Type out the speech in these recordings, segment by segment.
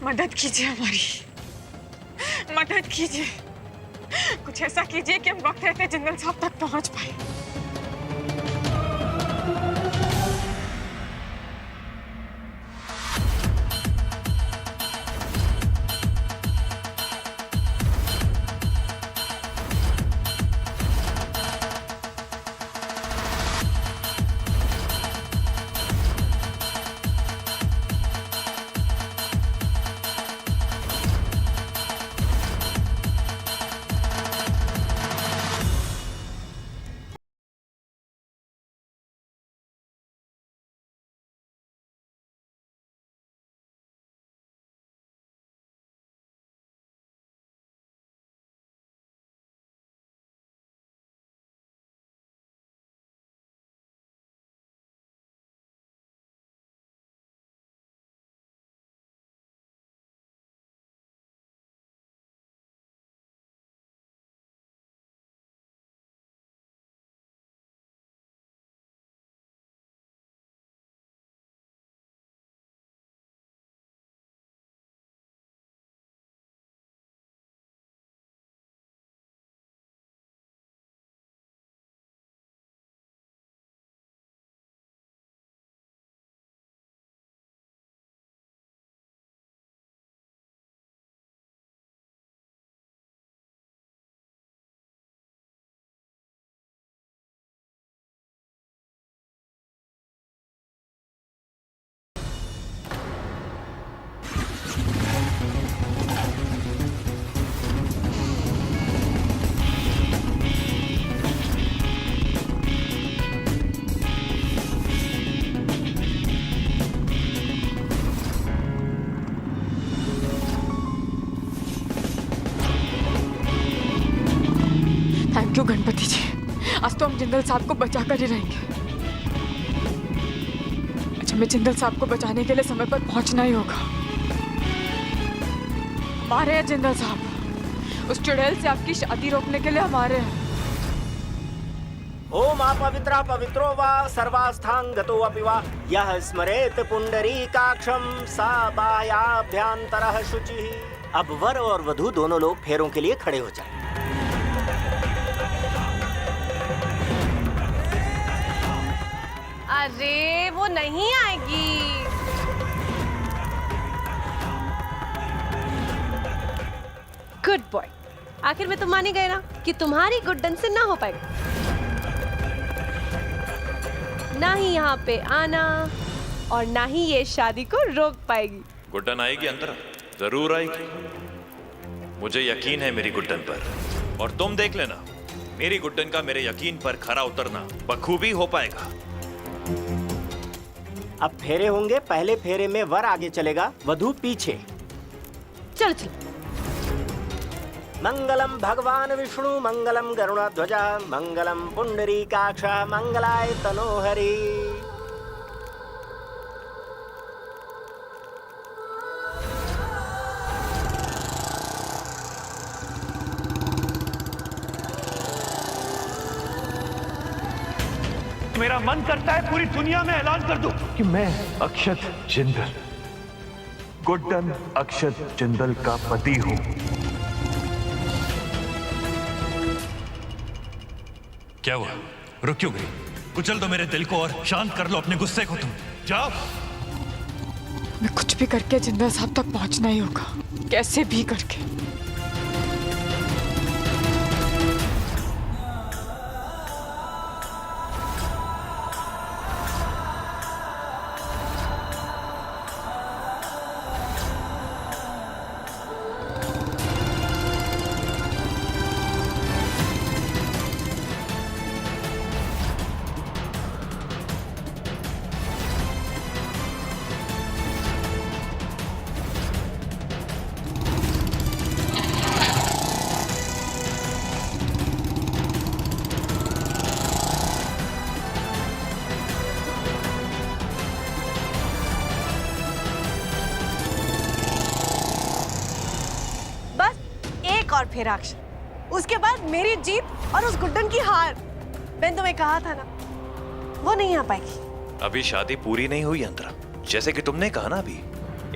मदद कीजिए हमारी, मदद कीजिए। कुछ ऐसा कीजिए कि हम वक्त रहते जिंदल साहब तक पहुंच पाए। थैंक यू गणपति जी, आज तो हम जिंदल साहब को बचा कर ही रहेंगे। अच्छा, मैं जिंदल साहब को बचाने के लिए समय पर पहुंचना ही होगा। हमारे हैं जिंदल साहब, उस चुड़ैल से आपकी शादी रोकने के लिए हमारे हैं। ओम अपवित्रः पवित्रो वा सर्वास्थांगतो अपि वा यः स्मरेत पुंडरीकाक्षं सा बाह्याभ्यंतरः शुचिः। अब वर और वधू दोनों लोग फेरों के लिए खड़े हो जाएं। अरे वो नहीं आएगी। गुड बॉय, आखिर में तुम मान ही गए ना कि तुम्हारी गुड्डन से ना हो पाएगा। ना ही यहाँ पे आना और ना ही ये शादी को रोक पाएगी। गुड्डन आएगी अंदर, जरूर आएगी। मुझे यकीन है मेरी गुड्डन पर, और तुम देख लेना मेरी गुड्डन का मेरे यकीन पर खरा उतरना बखूबी हो पाएगा। अब फेरे होंगे, पहले फेरे में वर आगे चलेगा, वधू पीछे। चलो चलो। मंगलम भगवान विष्णु मंगलम गरुड़ध्वजा मंगलम पुंडरीकाक्ष मंगलाय तनोहरि। मेरा मन करता है पूरी दुनिया में ऐलान कर दूं कि मैं अक्षत जिंदल, गुड्डन अक्षत जिंदल का पति हूं। क्या हुआ? रुक क्यों गई? कुचल दो मेरे दिल को और शांत कर लो अपने गुस्से को। तुम जाओ। मैं कुछ भी करके जिंदल साहब तक पहुंचना ही होगा, कैसे भी करके। और फिर अक्षय, उसके बाद मेरी जीत और उस गुड्डन की हार। मैंने तुम्हें कहा था ना, वो नहीं आ पाएगी। अभी शादी पूरी नहीं हुई अंतरा, जैसे कि तुमने कहा ना, अभी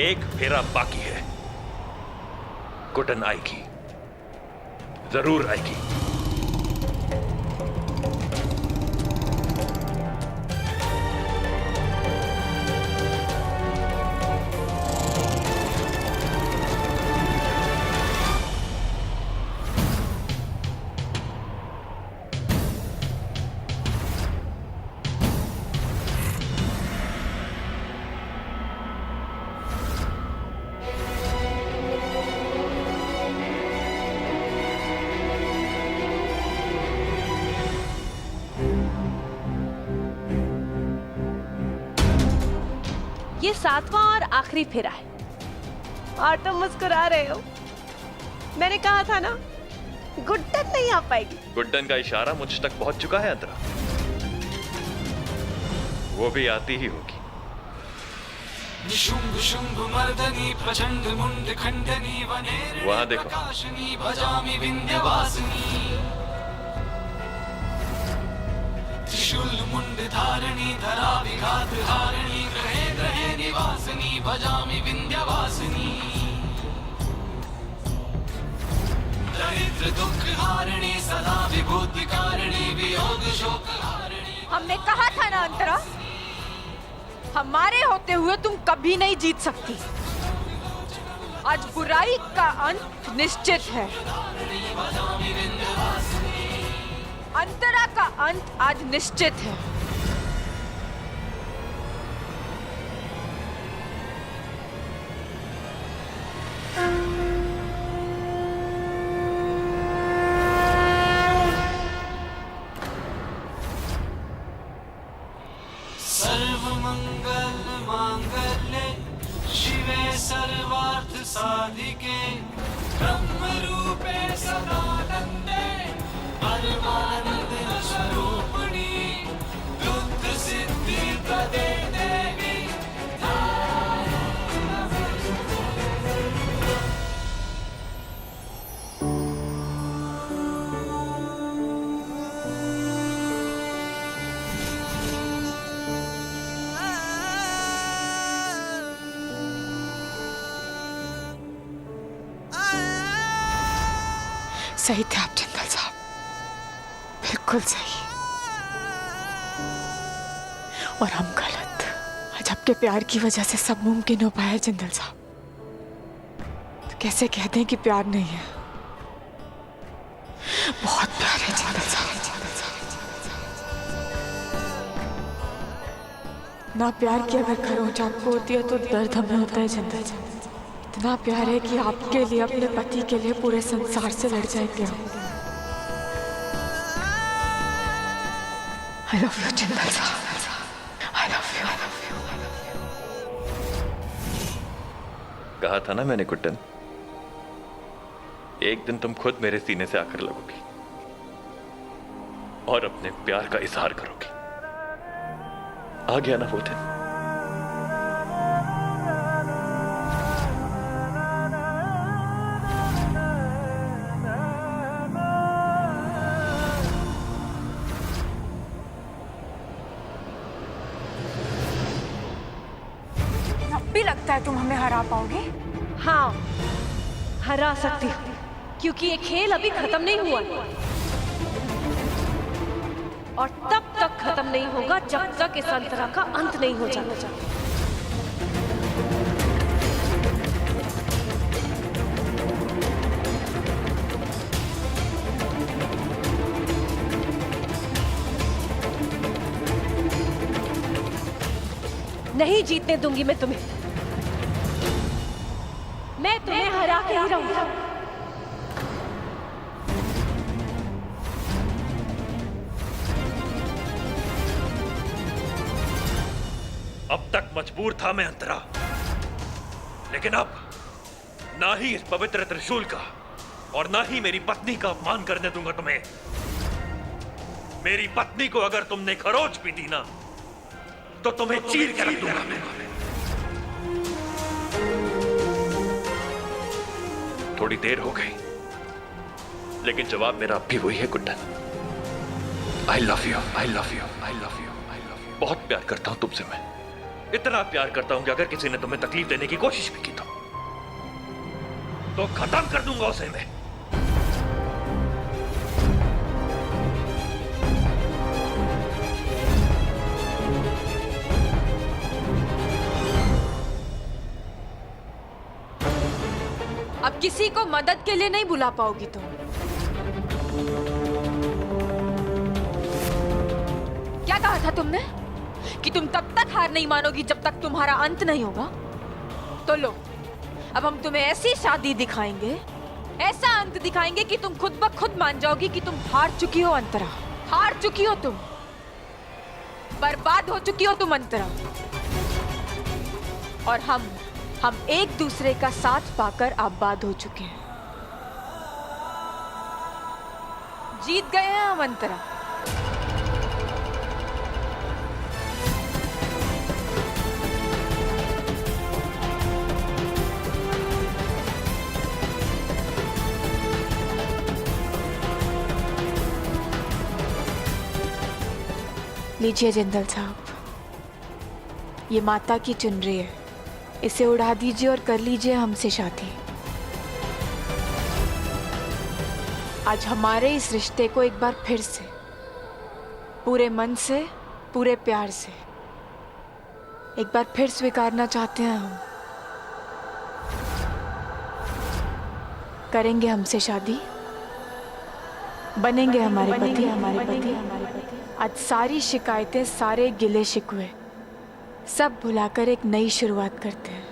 एक फेरा बाकी है। गुड्डन आएगी, जरूर आएगी। ये 7वां और आखिरी फेरा है और तुम मुस्कुरा रहे हो। मैंने कहा था ना, गुड्डन नहीं आ पाएगी। गुड्डन का इशारा मुझ तक पहुंच चुका है अंतरा, वो भी आती ही होगी। निशुंभ शुंभ मर्दनी प्रचंड मुंड खंडनी वनेर वहां देखो। प्रकाशनी भजामि विंध्यवासिनी त्रिशूल मुंड धारणी धरा विघात हारिणी ग्रहे ग्रहे निवासिनी भजामि विंध्यवासिनी दरिद्र दुख हारिणी सदा विभूति कारिणी वियोग शोक हारिणी। हमने कहा था ना अंतरा, हमारे होते हुए तुम कभी नहीं जीत सकती। आज बुराई का अंत निश्चित है। अंतरा का अंत आज निश्चित है। सर्वमंगल मांगल्ये शिवे सर्वार्थ साधिके ब्रह्म रूपे सदानंदे परमानंद स्वरूपिणी दुग्ध सिद्धि प्रदे देवी। सही थे आप जिंदल साहब, बिल्कुल सही। और हम गलत। आज आपके प्यार की वजह से सब मुमकिन हो पाया जिंदल साहब। तो कैसे कहते हैं कि प्यार नहीं है? बहुत प्यार है जिंदल साहब। ना प्यार की अगर खरोंच आपको होती है तो दर्द हमें होता है जिंदल साहब। इतना प्यार है कि आपके लिए, अपने पति के लिए पूरे संसार से लड़ जाएंगे हम। I love you जिंदल साहब। I love you, I love you। कहा था ना मैंने गुड्डन, एक दिन तुम खुद मेरे सीने से आकर लगोगी और अपने प्यार का इजहार करोगी। आ गया ना वो दिन। भी लगता है तुम हमें हरा पाओगे? हाँ, हरा सकती हूँ, क्योंकि ये खेल अभी खत्म नहीं हुआ और तब तक खत्म नहीं होगा जब तक इस अंतरा का अंत नहीं हो जाता। नहीं जीतने दूंगी मैं तुम्हें। मैं तुम्हें हरा के ही रहूंगा। अब तक मजबूर था मैं अंतरा, लेकिन अब ना ही इस पवित्र त्रिशूल का और ना ही मेरी पत्नी का अपमान करने दूंगा तुम्हें। मेरी पत्नी को अगर तुमने खरोच भी दी ना तो तुम्हें चीर के रख दूंगा मैं। थोड़ी देर हो गई, लेकिन जवाब मेरा अब भी वही है Guddan. I love you, I love you, I love you, I love you. बहुत प्यार करता हूं तुमसे मैं, इतना प्यार करता हूं कि अगर किसी ने तुम्हें तकलीफ देने की कोशिश भी की को खत्म कर दूंगा उसे मैं। अब किसी को मदद के लिए नहीं बुला पाओगी तुम। क्या कहा था तुमने कि तुम तब तक हार नहीं मानोगी जब तक तुम्हारा अंत नहीं होगा? तो लो, अब हम तुम्हें ऐसी शादी दिखाएंगे, ऐसा अंत दिखाएंगे कि तुम खुद ब खुद मान जाओगी कि तुम हार चुकी हो अंतरा। हार चुकी हो तुम, बर्बाद हो चुकी हो तुम अंतरा। और हम एक दूसरे का साथ पाकर आबाद हो चुके हैं। जीत गए हैं हम अंतरा। लीजिए जिंदल साहब, ये माता की चुनरी है, इसे उड़ा दीजिए और कर लीजिए हमसे शादी। आज हमारे इस रिश्ते को एक बार फिर से पूरे मन से, पूरे प्यार से एक बार फिर स्वीकारना चाहते हैं हम। करेंगे हमसे शादी, बनेंगे हमारे पति, हमारे पति। आज सारी शिकायतें, सारे गिले शिकवे सब भुलाकर एक नई शुरुआत करते हैं।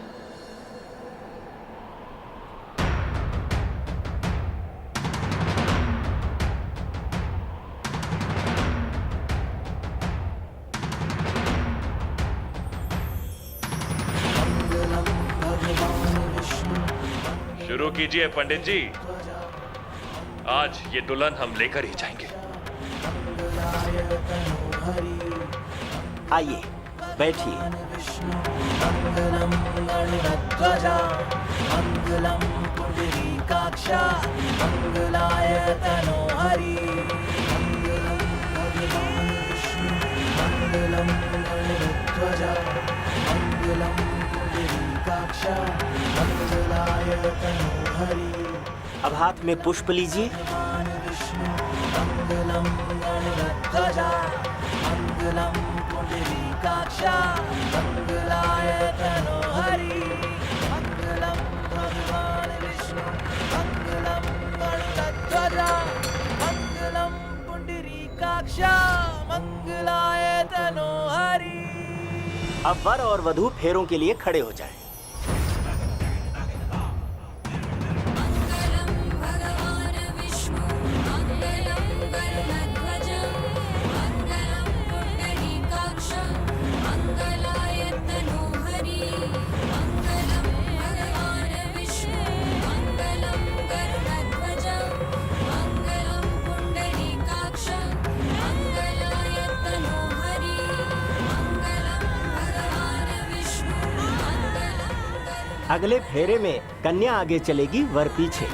शुरू कीजिए पंडित जी। आज ये दुल्हन हम लेकर ही जाएंगे। आइए बैठिए। मंगलम गणध्वजा मंगलम पुंडरीकाक्षा मंगलाय तनोहरि मंगलम भगवान विष्णु मंगलम गणध्वजा मंगलम पुंडरीकाक्षा मंगलाय तनोहरि। अब हाथ में पुष्प लीजिए। विष्णु मंगलम गणध्वजा मंगलम पुंडरीकाक्षा मंगलाय तनोहरि मंगलम भगवान विष्णु मंगलम गणध्वजा मंगलम पुंडरीकाक्षा मंगलाय तनोहरि। अब वर और वधू फेरों के लिए खड़े हो जाएं। अगले फेरे में कन्या आगे चलेगी, वर पीछे।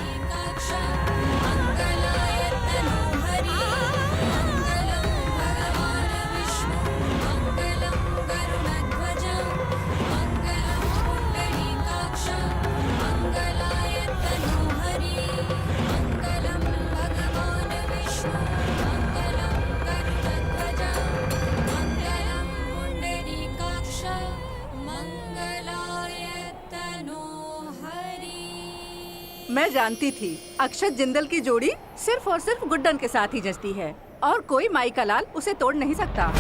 मैं जानती थी अक्षत जिंदल की जोड़ी सिर्फ और सिर्फ गुड्डन के साथ ही जचती है और कोई माई का लाल उसे तोड़ नहीं सकता।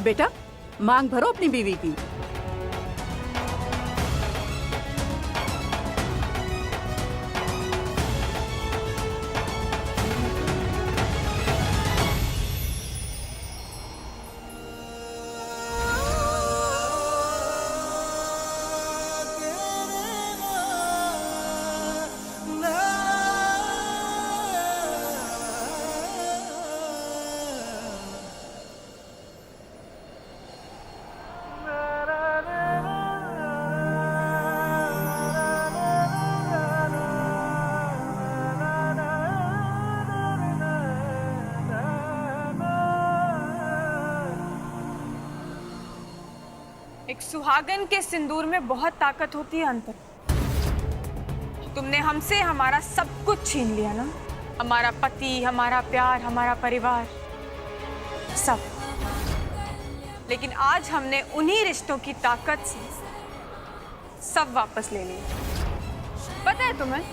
बेटा, मांग भरो अपनी बीवी की। एक सुहागन के सिंदूर में बहुत ताकत होती है अंतर। तुमने हमसे हमारा सब कुछ छीन लिया ना, हमारा पति, हमारा प्यार, हमारा परिवार, सब। लेकिन आज हमने उन्हीं रिश्तों की ताकत से सब वापस ले लिया। पता है तुम्हें,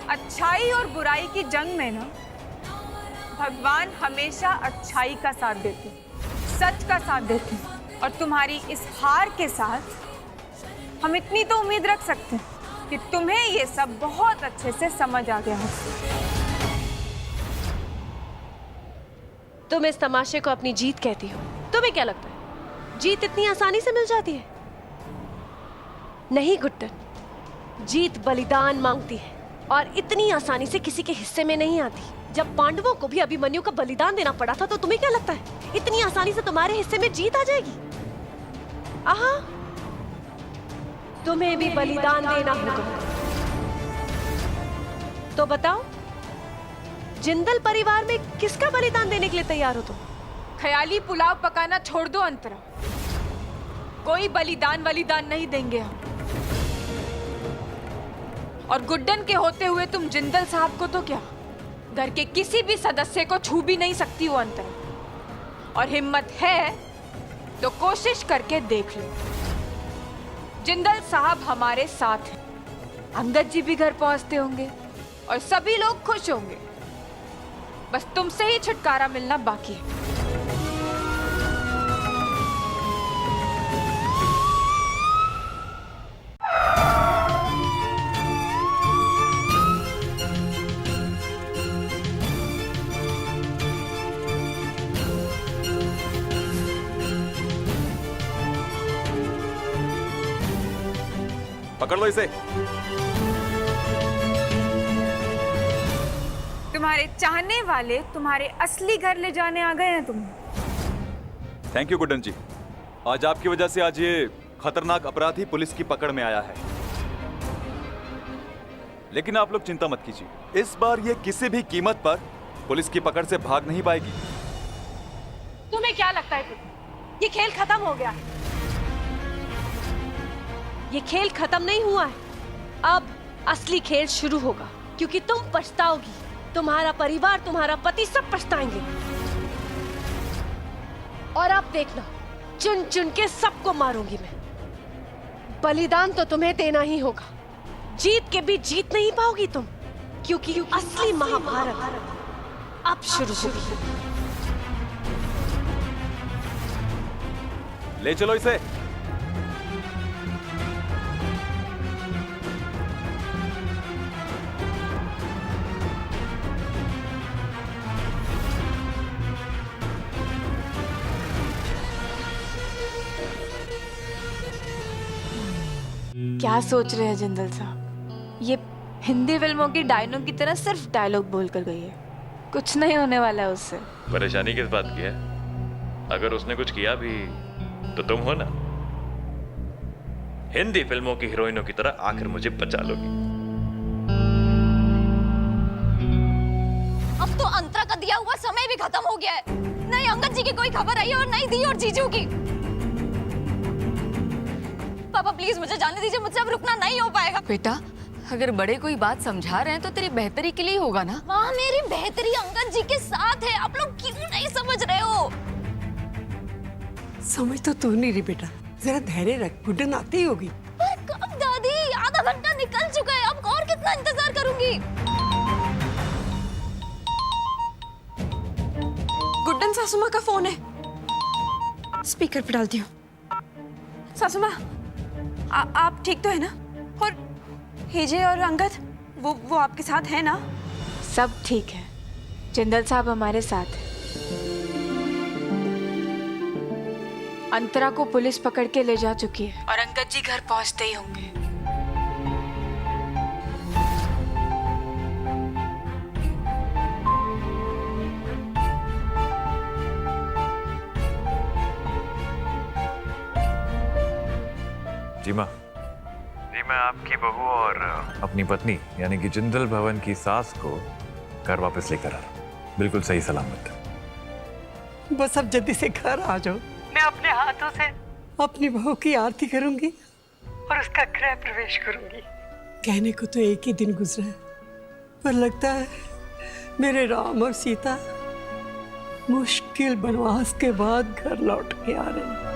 अच्छाई और बुराई की जंग में ना भगवान हमेशा अच्छाई का साथ देते, सच का साथ देते। और तुम्हारी इस हार के साथ हम इतनी तो उम्मीद रख सकते हैं कि तुम्हें ये सब बहुत अच्छे से समझ आ गया होगा। तुम इस तमाशे को अपनी जीत कहती हो। तुम्हें क्या लगता है जीत इतनी आसानी से मिल जाती है? नहीं गुड्डन, जीत बलिदान मांगती है और इतनी आसानी से किसी के हिस्से में नहीं आती। जब पांडवों को भी अभिमन्यु का बलिदान देना पड़ा था तो तुम्हें क्या लगता है इतनी आसानी से तुम्हारे हिस्से में जीत आ जाएगी? आहा, तुम्हें भी बलिदान देना होगा। तो बताओ, जिंदल परिवार में किसका बलिदान देने के लिए तैयार हो तुम? ख्याली पुलाव पकाना छोड़ दो अंतरा। कोई बलिदान वलिदान नहीं देंगे हम। और गुड्डन के होते हुए तुम जिंदल साहब को तो क्या, घर के किसी भी सदस्य को छू भी नहीं सकती हो अंतरा। और हिम्मत है तो कोशिश करके देख लो। जिंदल साहब हमारे साथ हैं, अंगद जी भी घर पहुंचते होंगे और सभी लोग खुश होंगे। बस तुमसे ही छुटकारा मिलना बाकी है। पकड़ लो इसे। तुम्हारे चाहने वाले तुम्हारे असली घर ले जाने आ गए हैं तुम्हें। थैंक यू गुड्डन जी। आज आपकी वजह से आज ये खतरनाक अपराधी पुलिस की पकड़ में आया है। लेकिन आप लोग चिंता मत कीजिए, इस बार ये किसी भी कीमत पर पुलिस की पकड़ से भाग नहीं पाएगी। तुम्हें क्या लगता है ये खेल खत्म हो गया? ये खेल खत्म नहीं हुआ है, अब असली खेल शुरू होगा। क्योंकि तुम पछताओगी, तुम्हारा परिवार, तुम्हारा पति सब पछताएंगे। और अब देखना, चुन चुन के सबको मारूंगी मैं। बलिदान तो तुम्हें देना ही होगा। जीत के भी जीत नहीं पाओगी तुम, क्योंकि असली महाभारत अब शुरू होगी। ले चलो इसे। क्या सोच रहे हैं जिंदल साहब? ये हिंदी फिल्मों की डायनों की तरह सिर्फ डायलॉग बोल कर गई है, कुछ नहीं होने वाला है उससे। परेशानी किस बात की है? अगर उसने कुछ किया भी तो तुम हो ना, हिंदी फिल्मों की हीरोइनों की तरह आकर मुझे बचा लोगी। अब तो अंतरा का दिया हुआ समय भी खत्म हो गया है। नहीं अंगद जी की कोई खबर आई और नहीं दी और जीजू की। पापा प्लीज मुझे जाने दीजिए, मुझसे अब रुकना नहीं हो पाएगा। बेटा, अगर बड़े कोई बात समझा रहे हैं तो तेरी बेहतरी के लिए होगा ना। माँ, मेरी बेहतरी अंगद जी के साथ है, आप लोग क्यों नहीं समझ रहे हो? समझ तो तू नहीं रही बेटा, जरा धैर्य रख, गुड्डन आती ही होगी। पर कब दादी? आधा घंटा निकल चुका है, अब और कितना इंतजार करूंगी? गुड्डन सासू माँ का फोन है, स्पीकर पे डालती हूँ। सासू माँ, आप ठीक तो है ना? और हेजे और अंगद वो आपके साथ है ना? सब ठीक है, जिंदल साहब हमारे साथ है। अंतरा को पुलिस पकड़ के ले जा चुकी है और अंगद जी घर पहुंचते ही होंगे। जी माँ, जी मैं आपकी बहू और अपनी पत्नी यानी कि जिंदल भवन की सास को घर वापस लेकर आ रहा हूँ, बिल्कुल सही सलामत। बस अब जल्दी से घर आ जाओ, मैं अपने हाथों से अपनी बहू की आरती करूंगी और उसका गृह प्रवेश करूंगी। कहने को तो एक ही दिन गुजरा है, पर लगता है मेरे राम और सीता मुश्किल वनवास के बाद घर लौट के आ रहे हैं।